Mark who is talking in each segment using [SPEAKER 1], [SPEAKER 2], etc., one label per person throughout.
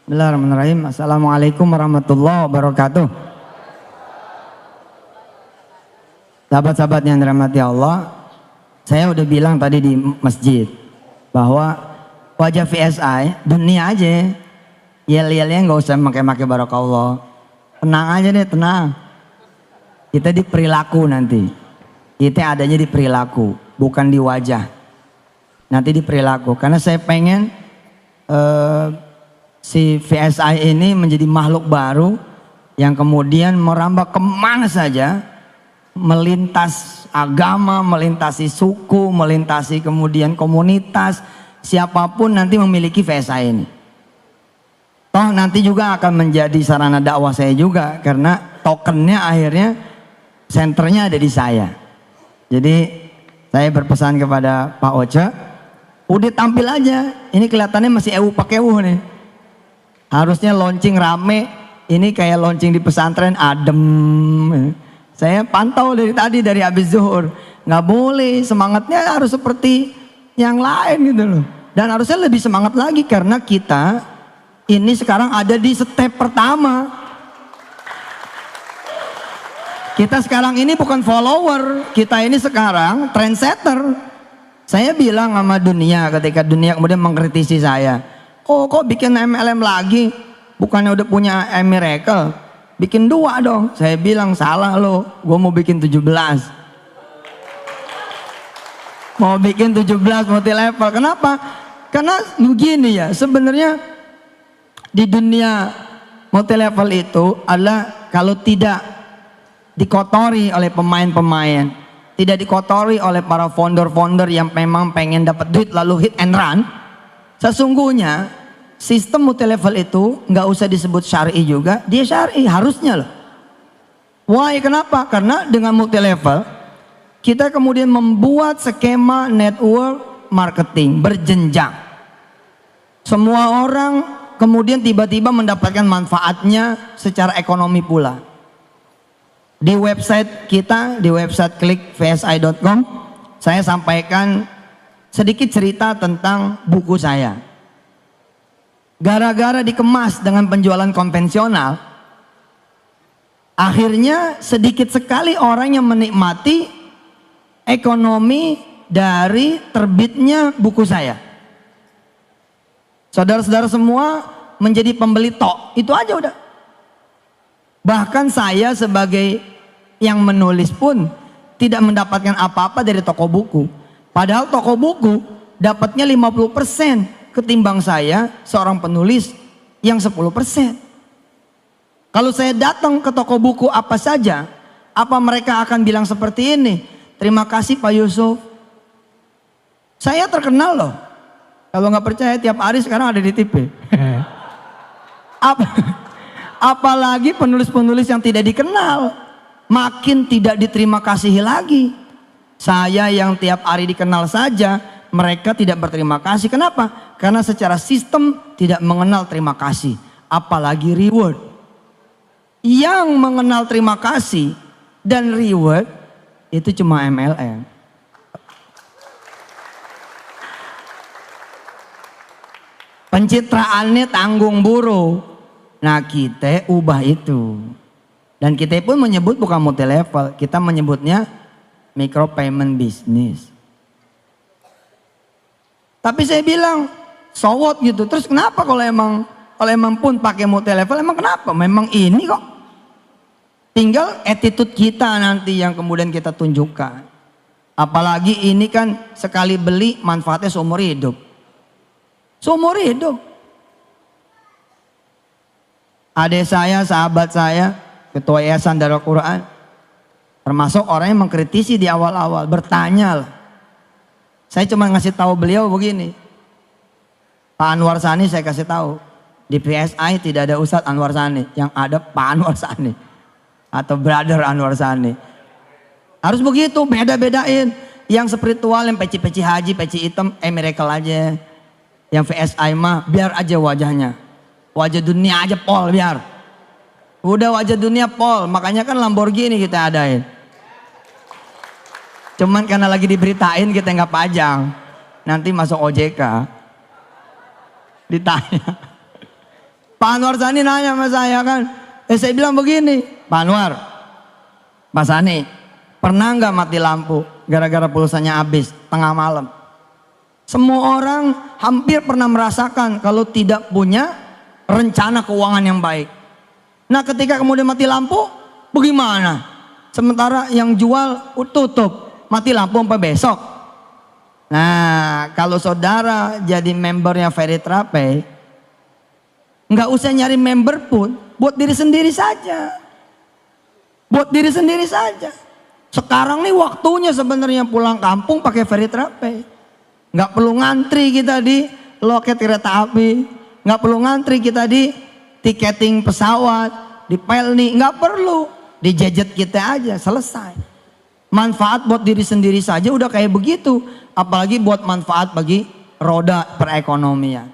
[SPEAKER 1] Bismillahirrahmanirrahim. Assalamualaikum warahmatullahi wabarakatuh. Sahabat-sahabat yang dirahmati Allah, saya udah bilang tadi di masjid bahwa wajah VSI dunia aja, yel-yelnya nggak usah pakai barakallah. Tenang aja deh, tenang. Kita di perilaku nanti. Kita adanya di perilaku, bukan di wajah. Nanti di perilaku. Karena saya pengen si VSI ini menjadi makhluk baru yang kemudian merambah kemana saja, melintas agama, melintasi suku, melintasi kemudian komunitas, siapapun nanti memiliki VSI ini. Toh nanti juga akan menjadi sarana dakwah saya juga, karena tokennya akhirnya senternya ada di saya. Jadi saya berpesan kepada Pak Oce, udah tampil aja, ini kelihatannya masih pakai nih. Harusnya launching rame, ini kayak launching di pesantren adem. Saya pantau dari tadi, dari habis zuhur. Nggak boleh, semangatnya harus seperti yang lain gitu loh. Dan harusnya lebih semangat lagi karena kita ini sekarang ada di step pertama. Kita sekarang ini bukan follower, kita ini sekarang trendsetter. Saya bilang sama dunia ketika dunia kemudian mengkritisi saya. Oh kok bikin MLM lagi? Bukannya udah punya Miracle? Bikin 2 dong. Saya bilang salah lo, gue mau bikin 17. Mau bikin 17 multi level. Kenapa? Karena begini ya, sebenarnya di dunia multi level itu adalah kalau tidak dikotori oleh pemain-pemain, tidak dikotori oleh para founder-founder yang memang pengen dapat duit lalu hit and run, sesungguhnya sistem multi level itu nggak usah disebut syar'i juga, dia syar'i harusnya loh. Why? Kenapa? Karena dengan multi level kita kemudian membuat skema network marketing berjenjang. Semua orang kemudian tiba-tiba mendapatkan manfaatnya secara ekonomi pula. Di website kita, di website klikvsi.com, saya sampaikan sedikit cerita tentang buku saya. Gara-gara dikemas dengan penjualan konvensional, akhirnya sedikit sekali orang yang menikmati ekonomi dari terbitnya buku saya. Saudara-saudara semua menjadi pembeli tok, itu aja udah. Bahkan saya sebagai yang menulis pun tidak mendapatkan apa-apa dari toko buku. Padahal toko buku dapatnya 50% ketimbang saya seorang penulis yang 10%. Kalau saya datang ke toko buku apa saja, apa mereka akan bilang seperti ini? Terima kasih Pak Yusuf. Saya terkenal loh. Kalau nggak percaya tiap hari sekarang ada di TV. Apalagi penulis-penulis yang tidak dikenal, makin tidak diterima kasih lagi. Saya yang tiap hari dikenal saja, mereka tidak berterima kasih. Kenapa? Karena secara sistem tidak mengenal terima kasih, apalagi reward. Yang mengenal terima kasih dan reward itu cuma MLM. Pencitraannya tanggung buruh. Nah kita ubah itu. Dan kita pun menyebut bukan multi level, kita menyebutnya micro payment business. Tapi saya bilang so what gitu. Terus kenapa kalau emang pun pakai multi level, emang kenapa? Memang ini kok. Tinggal attitude kita nanti yang kemudian kita tunjukkan. Apalagi ini kan sekali beli manfaatnya seumur hidup. Seumur hidup. Adik saya, sahabat saya, ketua yayasan Darul Quran, termasuk orang yang mengkritisi di awal-awal, bertanya lah. Saya cuma ngasih tahu beliau begini, Pak Anwar Sani saya kasih tahu, di PSI tidak ada Ustadz Anwar Sani, yang ada Pak Anwar Sani atau Brother Anwar Sani. Harus begitu, beda-bedain. Yang spiritual, yang peci-peci haji, peci hitam, miracle aja. Yang VSI mah biar aja wajahnya. Wajah dunia aja pol biar. Udah wajah dunia pol, makanya kan Lamborghini kita adain. Cuman karena lagi diberitain kita nggak pajang. Nanti masuk OJK. Ditanya. Pak Anwar Sani nanya sama saya kan. Saya bilang begini, Pak Anwar, Pak Sani, pernah nggak mati lampu gara-gara pulsanya habis tengah malam? Semua orang hampir pernah merasakan kalau tidak punya rencana keuangan yang baik. Nah ketika kemudian mati lampu, bagaimana? Sementara yang jual tutup, mati lampu sampai besok. Nah kalau saudara jadi membernya Feritrape, nggak usah nyari member pun, buat diri sendiri saja. Buat diri sendiri saja. Sekarang nih waktunya sebenarnya pulang kampung pakai Feritrape. Nggak perlu ngantri kita di loket kereta api, nggak perlu ngantri kita di tiketing pesawat, di Pelni, nggak perlu, di gadget kita aja selesai. Manfaat buat diri sendiri saja udah kayak begitu, apalagi buat manfaat bagi roda perekonomian.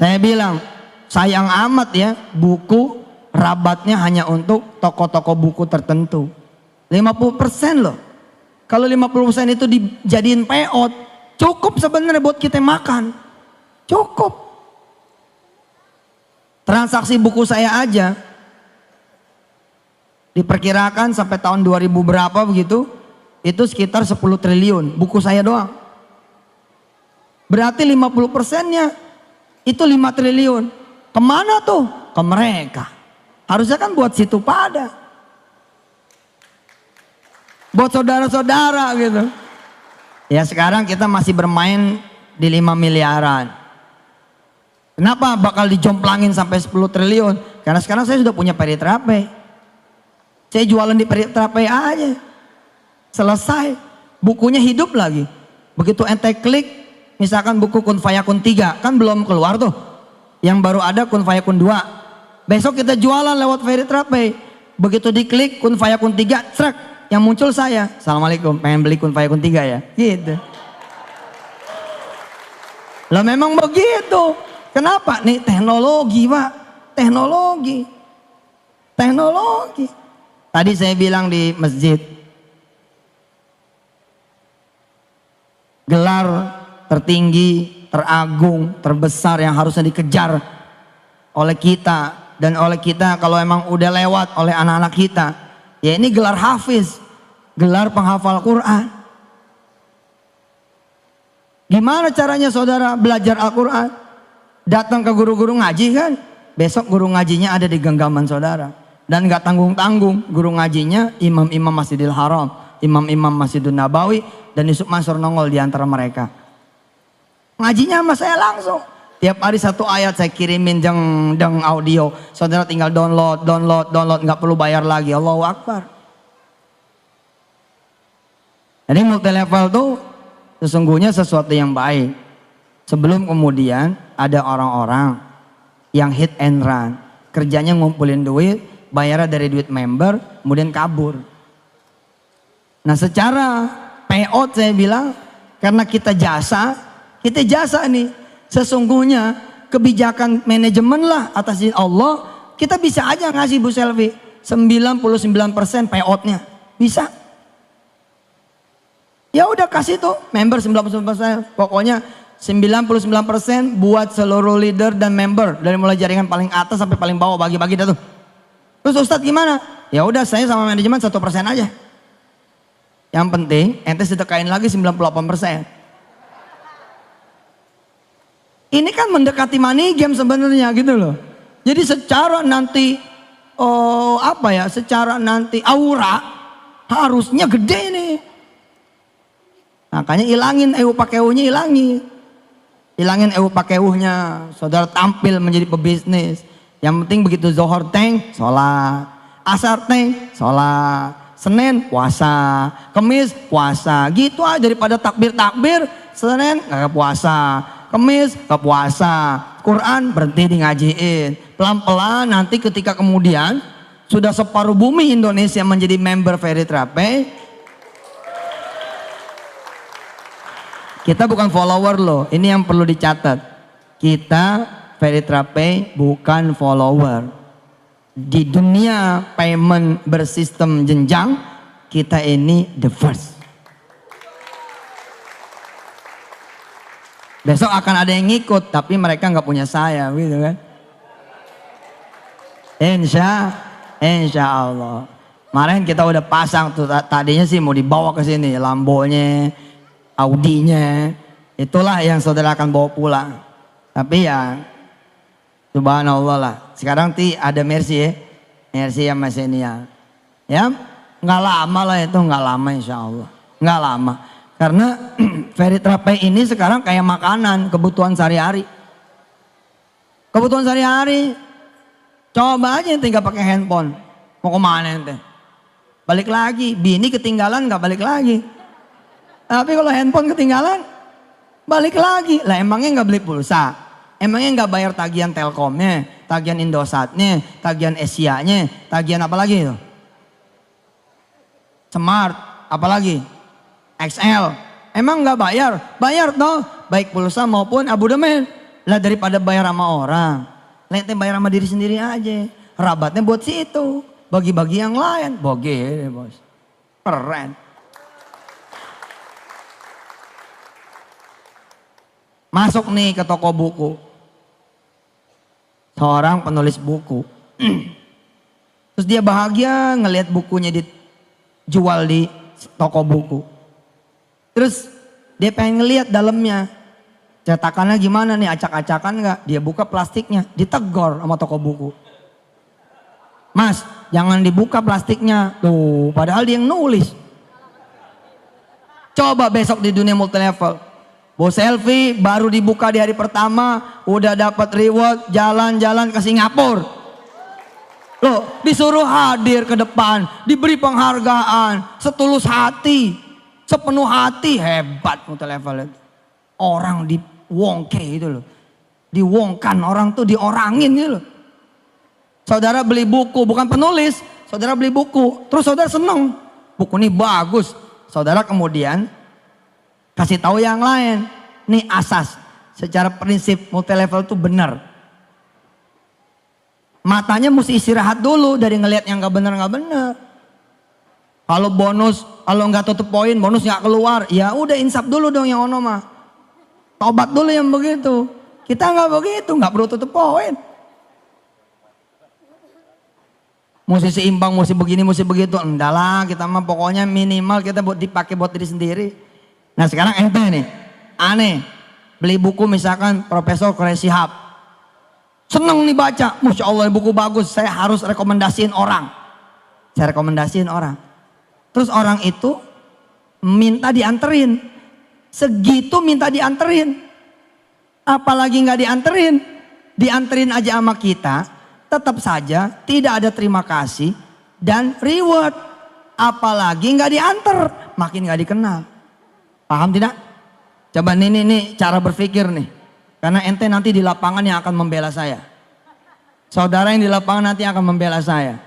[SPEAKER 1] Saya bilang sayang amat ya buku rabatnya hanya untuk toko-toko buku tertentu. 50% loh. Kalau 50% itu dijadiin payout, cukup sebenarnya buat kita makan. Cukup. Transaksi buku saya aja diperkirakan sampai tahun 2000 berapa begitu, itu sekitar 10 triliun buku saya doang. Berarti 50%-nya itu 5 triliun. Kemana tuh? Ke mereka. Harusnya kan buat situ pada. Buat saudara-saudara gitu. Ya sekarang kita masih bermain di 5 miliaran. Kenapa bakal dijomplangin sampai 10 triliun? Karena sekarang saya sudah punya Feritrape. Saya jualan di Feritrape aja. Selesai. Bukunya hidup lagi. Begitu ente klik, misalkan buku Kun Fayakun 3, kan belum keluar tuh. Yang baru ada Kun Fayakun 2. Besok kita jualan lewat Feritrape. Begitu diklik Kun Fayakun 3, trek. Yang muncul saya, Assalamualaikum, pengen beli Kun Fayakun 3 ya, gitu. Lah memang begitu. Kenapa? Nih teknologi Pak, teknologi. Tadi saya bilang di masjid, gelar tertinggi, teragung, terbesar yang harusnya dikejar oleh kita dan oleh kita kalau emang udah lewat oleh anak-anak kita, ya ini gelar hafiz. Gelar penghafal Quran. Gimana caranya saudara belajar Al-Quran? Datang ke guru-guru ngaji kan? Besok guru ngajinya ada di genggaman saudara. Dan gak tanggung-tanggung, guru ngajinya imam-imam Masjidil Haram, imam-imam Masjidun Nabawi, dan Yusuf Mansur nongol di antara mereka. Ngajinya sama saya langsung. Tiap hari 1 ayat saya kirimin deng audio. Saudara tinggal download, gak perlu bayar lagi. Allahu Akbar. Jadi multi level tuh sesungguhnya sesuatu yang baik. Sebelum kemudian ada orang-orang yang hit and run. Kerjanya ngumpulin duit, bayarnya dari duit member, kemudian kabur. Nah secara payout saya bilang, karena kita jasa nih. Sesungguhnya kebijakan manajemen lah atas izin Allah, kita bisa aja ngasih Bu Selvi 99% payoutnya. Bisa. Ya udah kasih tuh member 99%, pokoknya 99% buat seluruh leader dan member dari mulai jaringan paling atas sampai paling bawah, bagi-bagi dah tuh. Terus Ustadz gimana? Ya udah saya sama manajemen 1% aja. Yang penting ente sedekain lagi 98%. Ini kan mendekati money game sebenarnya gitu loh. Jadi secara nanti secara nanti aura harusnya gede nih. Makanya ilangin pakeuhnya, ilangin pakeuhnya. Saudara tampil menjadi pebisnis. Yang penting begitu Zohor teng, sholat. Asar teng, sholat. Senin puasa, Kemis puasa. Gitu aja daripada takbir, Senin nggak puasa, Kemis nggak puasa. Quran berhenti di ngajiin. Pelan-pelan nanti ketika kemudian sudah separuh bumi Indonesia menjadi member Feritrape. Kita bukan follower loh, ini yang perlu dicatat. Kita Feritrape bukan follower. Di dunia payment bersistem jenjang, kita ini the first. Besok akan ada yang ngikut, tapi mereka nggak punya saya, gitu kan? Insya Allah. Kemarin kita udah pasang tuh, tadinya sih mau dibawa ke sini, Lambonya, Audinya, itulah yang saudara akan bawa pulang. Tapi ya, subhanallah lah. Sekarang ada Mercy ya, Mercy sama Xenia. Ya, nggak lama lah itu, nggak lama insya Allah, nggak lama. Karena Feritrape ini sekarang kayak makanan, kebutuhan sehari-hari. Kebutuhan sehari-hari. Coba aja tinggal pakai handphone. Mau kemana ente? Balik lagi. Bini ketinggalan nggak balik lagi. Tapi kalau handphone ketinggalan, balik lagi. Lah emangnya nggak beli pulsa? Emangnya nggak bayar tagihan Telkomnya, tagihan Indosatnya, tagihan Asianya, tagihan apa lagi itu? Smart, apa lagi? XL. Emang nggak bayar? Bayar toh, baik pulsa maupun abodemen. Lah daripada bayar sama orang, nanti bayar sama diri sendiri aja. Rabatnya buat situ, bagi-bagi yang lain. Boge bos, keren. Masuk nih ke toko buku, seorang penulis buku. Terus dia bahagia ngelihat bukunya dijual di toko buku. Terus dia pengen ngelihat dalamnya, cetakannya gimana nih, acak-acakan nggak? Dia buka plastiknya, ditegor sama toko buku. Mas, jangan dibuka plastiknya. Tuh, padahal dia yang nulis. Coba besok di dunia multilevel, bos selfie baru dibuka di hari pertama, udah dapat reward, jalan-jalan ke Singapura. Loh, disuruh hadir ke depan, diberi penghargaan, setulus hati, sepenuh hati. Hebat multilevel itu. Orang diwongke itu loh, diwongkan orang tuh, diorangin gitu loh. Saudara beli buku, bukan penulis, saudara beli buku, terus saudara seneng, buku ini bagus. Saudara kemudian kasih tahu yang lain, nih asas, secara prinsip multilevel itu benar. Matanya mesti istirahat dulu dari ngelihat yang nggak benar. Kalau bonus, kalau nggak tutup poin, bonus nggak keluar, ya udah insaf dulu dong yang ono mah. Tobat dulu yang begitu. Kita nggak begitu, nggak perlu tutup poin. Mesti seimbang, mesti begini, mesti begitu. Enggak lah, kita mah pokoknya minimal kita buat dipakai buat diri sendiri. Nah sekarang ente nih, aneh, beli buku misalkan Profesor Quraish Shihab. Seneng nih baca, Masya Allah buku bagus, saya harus rekomendasiin orang. Saya rekomendasiin orang. Terus orang itu minta dianterin. Segitu minta dianterin. Apalagi nggak dianterin aja sama kita, tetap saja tidak ada terima kasih dan reward. Apalagi nggak dianter, makin nggak dikenal. Paham tidak? Coba nih cara berpikir nih. Karena ente nanti di lapangan yang akan membela saya. Saudara yang di lapangan nanti akan membela saya.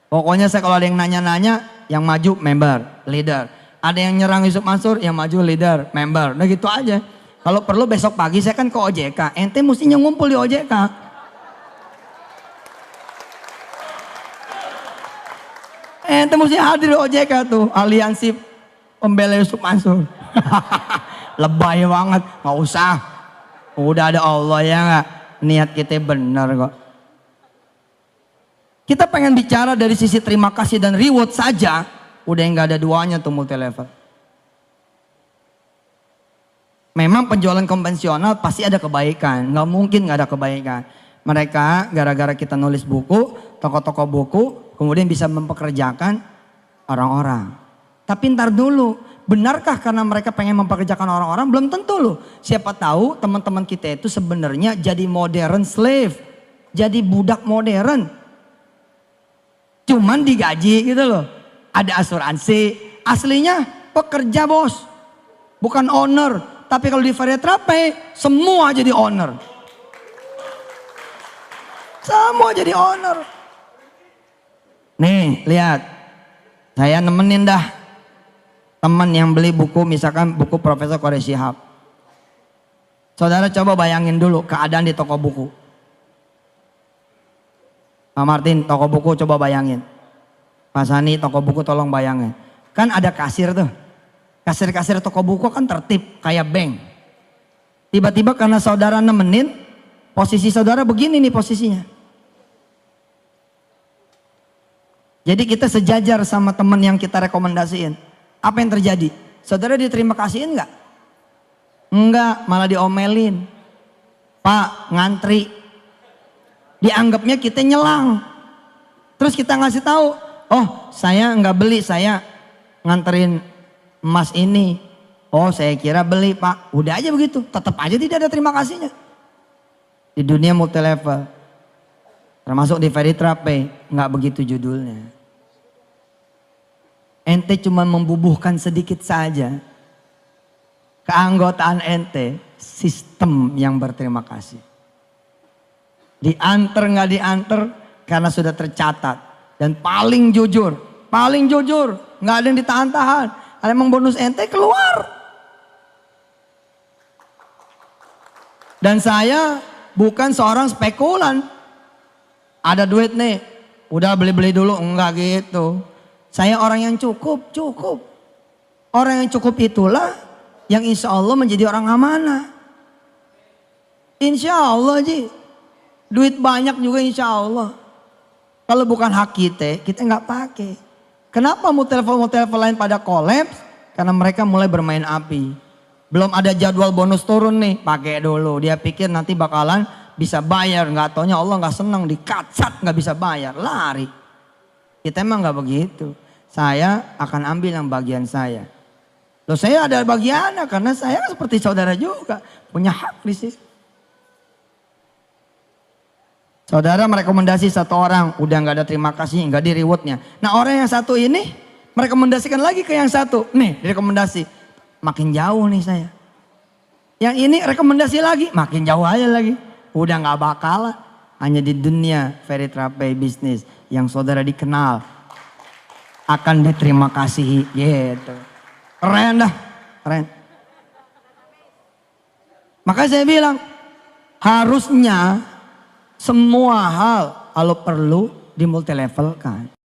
[SPEAKER 1] Pokoknya saya kalau ada yang nanya-nanya, yang maju member, leader. Ada yang nyerang Yusuf Mansur, yang maju leader, member. Nah gitu aja. Kalau perlu besok pagi saya kan ke OJK. Ente mestinya ngumpul di OJK. Ente mesti hadir di OJK tuh. Aliansi pembela Yusuf Mansur. Lebay banget. Gak usah. Udah ada Allah ya gak? Niat kita benar kok. Kita pengen bicara dari sisi terima kasih dan reward saja. Udah nggak ada duanya tuh multilevel. Memang penjualan konvensional pasti ada kebaikan. Nggak mungkin nggak ada kebaikan. Mereka gara-gara kita nulis buku, toko-toko buku, kemudian bisa mempekerjakan orang-orang. Tapi ntar dulu, benarkah karena mereka pengen mempekerjakan orang-orang? Belum tentu loh. Siapa tahu teman-teman kita itu sebenarnya jadi modern slave. Jadi budak modern. Cuman digaji gitu loh. Ada asuransi. Aslinya pekerja bos. Bukan owner. Tapi kalau di Feritrape semua jadi owner. Semua jadi owner. Nih lihat. Saya nemenin dah. Teman yang beli buku misalkan buku Profesor Quraish Shihab. Saudara coba bayangin dulu keadaan di toko buku. Pak Martin toko buku coba bayangin. Pak Sani toko buku tolong bayangin. Kan ada kasir tuh. Kasir-kasir toko buku kan tertib kayak bank. Tiba-tiba karena saudara nemenin, posisi saudara begini nih posisinya. Jadi kita sejajar sama teman yang kita rekomendasiin. Apa yang terjadi? Saudara diterima kasihin nggak? Enggak, malah diomelin. Pak, ngantri. Dianggapnya kita nyelang. Terus kita ngasih tahu, oh saya nggak beli, saya nganterin emas ini. Oh saya kira beli Pak. Udah aja begitu, tetap aja tidak ada terima kasihnya. Di dunia multi level, termasuk di Veritra Pay, nggak begitu judulnya. Ente cuma membubuhkan sedikit saja. Keanggotaan ente, sistem yang berterima kasih. Diantar nggak diantar karena sudah tercatat. Dan paling jujur, nggak ada yang ditahan-tahan. Ada yang bonus ente keluar. Dan saya bukan seorang spekulan. Ada duit nih, udah beli-beli dulu, enggak gitu. Saya orang yang cukup. Orang yang cukup itulah yang insya Allah menjadi orang amanah. Insya Allah Ji. Duit banyak juga insya Allah. Kalau bukan hak kita nggak pakai. Kenapa multi-level lain pada kolaps? Karena mereka mulai bermain api. Belum ada jadwal bonus turun nih, pakai dulu. Dia pikir nanti bakalan bisa bayar. Nggak taunya Allah nggak senang, dikacat nggak bisa bayar, lari. Kita emang nggak begitu. Saya akan ambil yang bagian saya. Loh saya ada bagiannya karena saya seperti saudara juga. Punya hak di situ. Saudara merekomendasi satu orang. Udah gak ada terima kasih, gak di rewardnya. Nah orang yang satu ini merekomendasikan lagi ke yang satu. Nih direkomendasi. Makin jauh nih saya. Yang ini rekomendasi lagi. Makin jauh aja lagi. Udah gak bakal. Hanya di dunia Veritra Pay bisnis. Yang saudara dikenal. Akan diterima kasih gitu. Keren dah, keren. Maka saya bilang harusnya semua hal kalau perlu dimultilevelkan.